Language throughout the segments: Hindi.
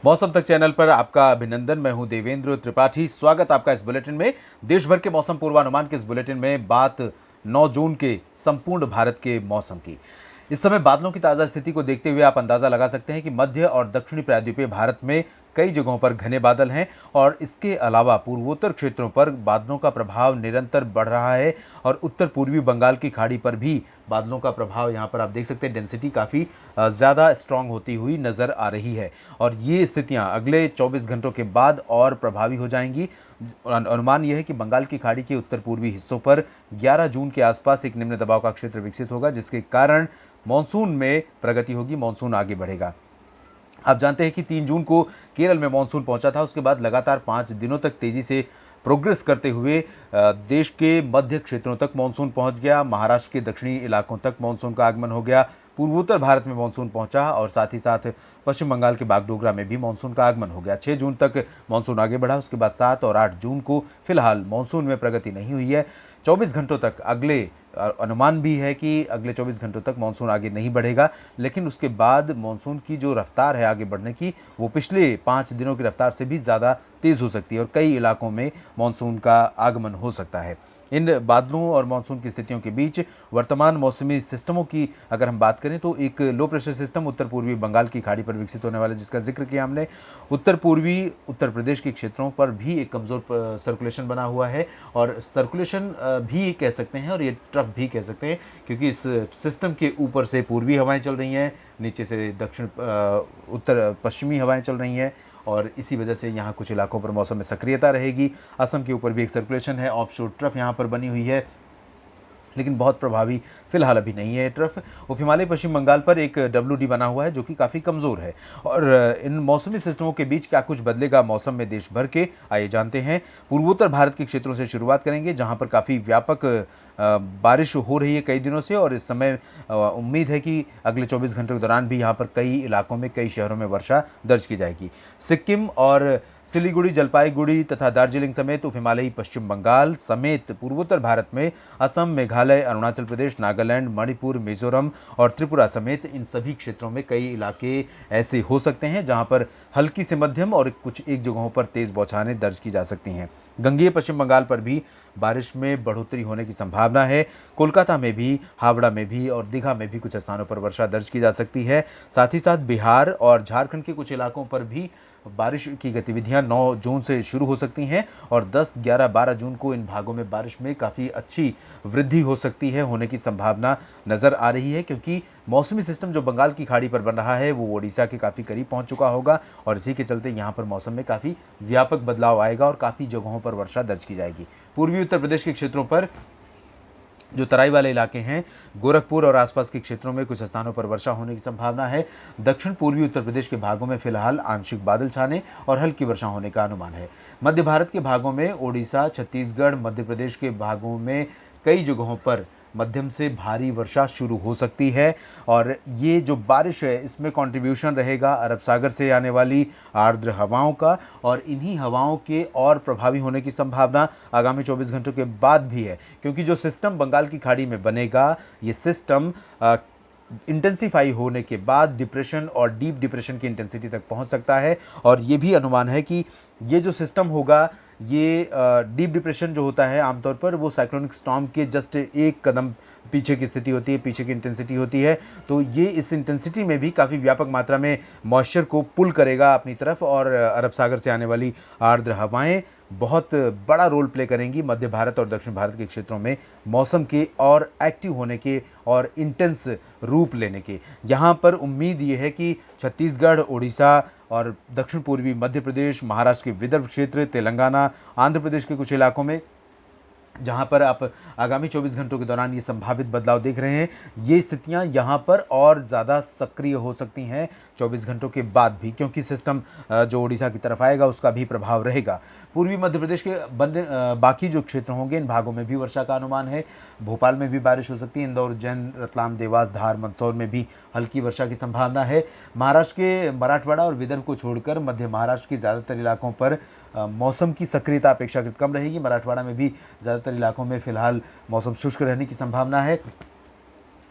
मौसम तक चैनल पर आपका अभिनंदन। मैं हूं देवेंद्र त्रिपाठी। स्वागत आपका इस बुलेटिन में। देश भर के मौसम पूर्वानुमान के इस बुलेटिन में बात 9 जून के संपूर्ण भारत के मौसम की। इस समय बादलों की ताज़ा स्थिति को देखते हुए आप अंदाजा लगा सकते हैं कि मध्य और दक्षिणी प्रायद्वीपीय भारत में कई जगहों पर घने बादल हैं और इसके अलावा पूर्वोत्तर क्षेत्रों पर बादलों का प्रभाव निरंतर बढ़ रहा है और उत्तर पूर्वी बंगाल की खाड़ी पर भी बादलों का प्रभाव यहाँ पर आप देख सकते हैं, डेंसिटी काफ़ी ज़्यादा स्ट्रांग होती हुई नज़र आ रही है और ये स्थितियाँ अगले 24 घंटों के बाद और प्रभावी हो जाएंगी। अनुमान यह है कि बंगाल की खाड़ी के उत्तर पूर्वी हिस्सों पर 11 जून के आसपास एक निम्न दबाव का क्षेत्र विकसित होगा, जिसके कारण मानसून में प्रगति होगी, मानसून आगे बढ़ेगा। आप जानते हैं कि 3 जून को केरल में मानसून पहुंचा था। उसके बाद लगातार 5 दिनों तक तेजी से प्रोग्रेस करते हुए देश के मध्य क्षेत्रों तक मानसून पहुंच गया। महाराष्ट्र के दक्षिणी इलाकों तक मानसून का आगमन हो गया। पूर्वोत्तर भारत में मानसून पहुंचा और साथ ही साथ पश्चिम बंगाल के बागडोगरा में भी मानसून का आगमन हो गया। 6 जून तक मानसून आगे बढ़ा। उसके बाद 7 और 8 जून को फिलहाल मानसून में प्रगति नहीं हुई है। 24 घंटों तक अगले अनुमान भी है कि अगले 24 घंटों तक मानसून आगे नहीं बढ़ेगा, लेकिन उसके बाद मानसून की जो रफ्तार है आगे बढ़ने की, वो पिछले 5 दिनों की रफ्तार से भी ज़्यादा तेज़ हो सकती है और कई इलाकों में मानसून का आगमन हो सकता है। इन बादलों और मानसून की स्थितियों के बीच वर्तमान मौसमी सिस्टमों की अगर हम बात करें तो एक लो प्रेशर सिस्टम उत्तर पूर्वी बंगाल की खाड़ी पर विकसित होने वाला, जिसका जिक्र किया हमने। उत्तर पूर्वी उत्तर प्रदेश के क्षेत्रों पर भी एक कमज़ोर सर्कुलेशन बना हुआ है और सर्कुलेशन भी कह सकते हैं और ये ट्रफ भी कह सकते हैं, क्योंकि इस सिस्टम के ऊपर से पूर्वी हवाएं चल रही हैं, नीचे से दक्षिण उत्तर पश्चिमी हवाएं चल रही हैं और इसी वजह से यहाँ कुछ इलाकों पर मौसम में सक्रियता रहेगी। असम के ऊपर भी एक सर्कुलेशन है, ऑफशोर ट्रफ यहाँ पर बनी हुई है, लेकिन बहुत प्रभावी फिलहाल अभी नहीं है ट्रफ। उप हिमालय पश्चिम बंगाल पर एक WD बना हुआ है जो कि काफ़ी कमज़ोर है। और इन मौसमी सिस्टमों के बीच क्या कुछ बदलेगा मौसम में देश भर के, आइए जानते हैं। पूर्वोत्तर भारत के क्षेत्रों से शुरुआत करेंगे, जहां पर काफ़ी व्यापक बारिश हो रही है कई दिनों से और इस समय उम्मीद है कि अगले 24 घंटों के दौरान भी यहाँ पर कई इलाकों में, कई शहरों में वर्षा दर्ज की जाएगी। सिक्किम और सिलीगुड़ी, जलपाईगुड़ी तथा दार्जिलिंग समेत उप हिमालयी पश्चिम बंगाल समेत पूर्वोत्तर भारत में असम, मेघालय, अरुणाचल प्रदेश, नागालैंड, मणिपुर, मिजोरम और त्रिपुरा समेत इन सभी क्षेत्रों में कई इलाके ऐसे हो सकते हैं जहां पर हल्की से मध्यम और कुछ एक जगहों पर तेज़ बौछारें दर्ज की जा सकती हैं। गंगेय पश्चिम बंगाल पर भी बारिश में बढ़ोतरी होने की संभावना है। कोलकाता में भी, हावड़ा में भी और दीघा में भी कुछ स्थानों पर वर्षा दर्ज की जा सकती है। साथ ही साथ बिहार और झारखंड के कुछ इलाकों पर भी बारिश की गतिविधियां 9 जून से शुरू हो सकती हैं और 10, 11, 12 जून को इन भागों में बारिश में काफ़ी अच्छी वृद्धि हो सकती है, होने की संभावना नज़र आ रही है, क्योंकि मौसमी सिस्टम जो बंगाल की खाड़ी पर बन रहा है वो ओडिशा के काफ़ी करीब पहुंच चुका होगा और इसी के चलते यहाँ पर मौसम में काफ़ी व्यापक बदलाव आएगा और काफ़ी जगहों पर वर्षा दर्ज की जाएगी। पूर्वी उत्तर प्रदेश के क्षेत्रों पर जो तराई वाले इलाके हैं, गोरखपुर और आसपास के क्षेत्रों में कुछ स्थानों पर वर्षा होने की संभावना है। दक्षिण पूर्वी उत्तर प्रदेश के भागों में फिलहाल आंशिक बादल छाने और हल्की वर्षा होने का अनुमान है। मध्य भारत के भागों में ओडिशा, छत्तीसगढ़, मध्य प्रदेश के भागों में कई जगहों पर मध्यम से भारी वर्षा शुरू हो सकती है और ये जो बारिश है इसमें कंट्रीब्यूशन रहेगा अरब सागर से आने वाली आर्द्र हवाओं का और इन्हीं हवाओं के और प्रभावी होने की संभावना आगामी 24 घंटों के बाद भी है, क्योंकि जो सिस्टम बंगाल की खाड़ी में बनेगा, ये सिस्टम इंटेंसीफाई होने के बाद डिप्रेशन और डीप डिप्रेशन की इंटेंसिटी तक पहुंच सकता है और ये भी अनुमान है कि ये जो सिस्टम होगा, ये डीप डिप्रेशन जो होता है आमतौर पर वो साइक्लोनिक स्टॉर्म के जस्ट एक कदम पीछे की स्थिति होती है, पीछे की इंटेंसिटी होती है। तो ये इस इंटेंसिटी में भी काफ़ी व्यापक मात्रा में मॉइस्चर को पुल करेगा अपनी तरफ और अरब सागर से आने वाली आर्द्र हवाएं बहुत बड़ा रोल प्ले करेंगी मध्य भारत और दक्षिण भारत के क्षेत्रों में मौसम के और एक्टिव होने के और इंटेंस रूप लेने के। यहाँ पर उम्मीद ये है कि छत्तीसगढ़, उड़ीसा और दक्षिण पूर्वी मध्य प्रदेश, महाराष्ट्र के विदर्भ क्षेत्र, तेलंगाना, आंध्र प्रदेश के कुछ इलाकों में जहाँ पर आप आगामी 24 घंटों के दौरान ये संभावित बदलाव देख रहे हैं, ये स्थितियाँ यहाँ पर और ज़्यादा सक्रिय हो सकती हैं 24 घंटों के बाद भी, क्योंकि सिस्टम जो उड़ीसा की तरफ आएगा उसका भी प्रभाव रहेगा। पूर्वी मध्य प्रदेश के बाकी जो क्षेत्र होंगे इन भागों में भी वर्षा का अनुमान है। भोपाल में भी बारिश हो सकती है, इंदौर, उज्जैन, रतलाम, देवास, धार, मंदसौर में भी हल्की वर्षा की संभावना है। महाराष्ट्र के मराठवाड़ा और विदर्भ को छोड़कर मध्य महाराष्ट्र के ज़्यादातर इलाकों पर मौसम की सक्रियता अपेक्षाकृत कम रहेगी। मराठवाड़ा में भी ज़्यादातर इलाकों में फिलहाल मौसम शुष्क रहने की संभावना है।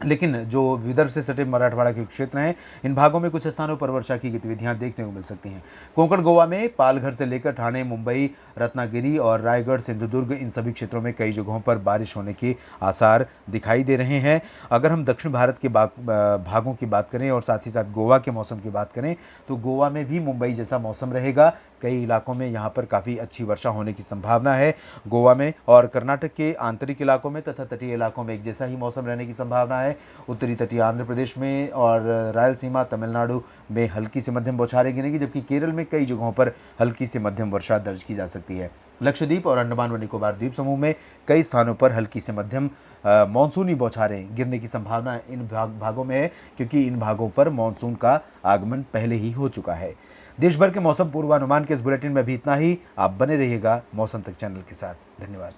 लेकिन जो विदर्भ से सटे मराठवाड़ा के क्षेत्र हैं, इन भागों में कुछ स्थानों पर वर्षा की गतिविधियां देखने को मिल सकती हैं। कोंकण गोवा में पालघर से लेकर ठाणे, मुंबई, रत्नागिरी और रायगढ़, सिंधुदुर्ग, इन सभी क्षेत्रों में कई जगहों पर बारिश होने के आसार दिखाई दे रहे हैं। अगर हम दक्षिण भारत के भागों की बात करें और साथ ही साथ गोवा के मौसम की बात करें, तो गोवा में भी मुंबई जैसा मौसम रहेगा। कई इलाकों में यहाँ पर काफ़ी अच्छी वर्षा होने की संभावना है गोवा में, और कर्नाटक के आंतरिक इलाकों में तथा तटीय इलाकों में एक जैसा ही मौसम रहने की संभावना है। उत्तरी तटीय आंध्र प्रदेश में और रायलसीमा, तमिलनाडु में हल्की से मध्यम बौछारें गिरेंगी, जबकि केरल में कई जगहों पर हल्की से मध्यम वर्षा दर्ज की जा सकती है। लक्षद्वीप और अंडमान व निकोबार द्वीप समूह में कई स्थानों पर हल्की से मध्यम मानसूनी बौछारें गिरने की संभावना इन भागों में है, क्योंकि इन भागों पर मानसून का आगमन पहले ही हो चुका है। देश भर के मौसम पूर्वानुमान के इस बुलेटिन में भी इतना ही। आप बने रहिएगा मौसम तक चैनल के साथ। धन्यवाद।